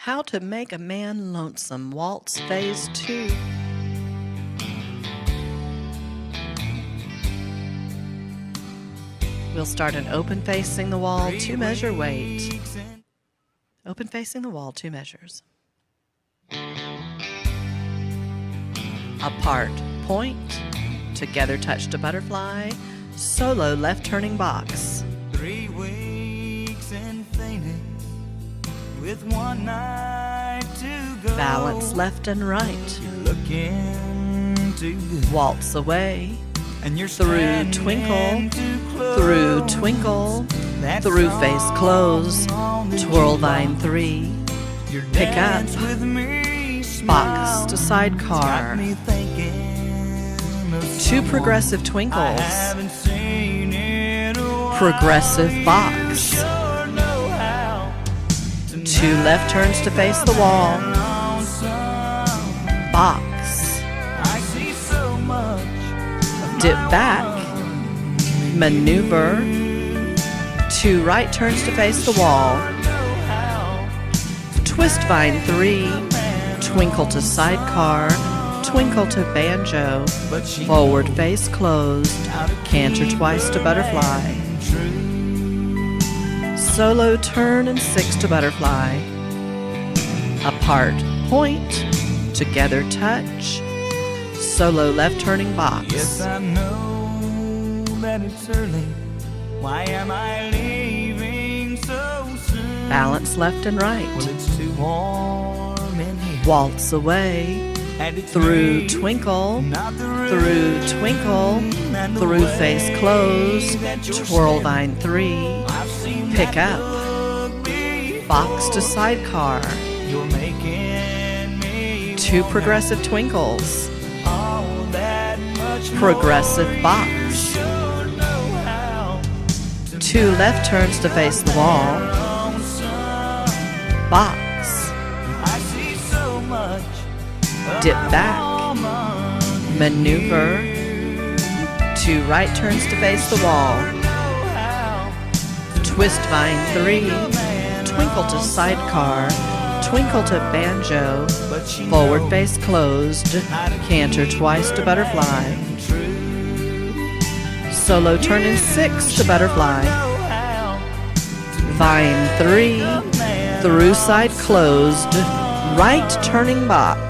How to Make a Man Lonesome, Waltz Phase 2. We'll start an open facing the wall, 2 measure wait. Open facing the wall, 2 measures. Apart, point, together touch to butterfly, solo left turning box. 3 weeks and fainted with 1 night to go. Balance left and right. You're looking too good. Waltz away. And you're Through twinkle, through twinkle, through face close, twirl vine 3, pick up, box to sidecar, 2 progressive twinkles, progressive box, 2 left turns to face the wall, box, dip back, maneuver, 2 right turns to face the wall, twist vine 3, twinkle to sidecar, twinkle to banjo, forward face closed, canter twice to butterfly, solo turn and 6 to butterfly, apart point, together touch, solo left turning box. Yes, I know that it's early. Why am I leaving so soon? Balance left and right. Well, it's too warm in here. Waltz away. And it's Through me, twinkle, not the through room, twinkle, and the through way face close, that you're twirl standing. vine 3, I've seen pick that up, look before. box to sidecar, You're making me 2 wanna progressive twinkles, all that much progressive more. box, You sure know how to 2 left turns to face the wall, box, I see so much dip back, maneuver, 2 right turns to face the wall, twist vine 3, twinkle to sidecar, twinkle to banjo, forward face closed, canter twice to butterfly, solo turn in 6 to butterfly, vine 3, through side closed, right turning box,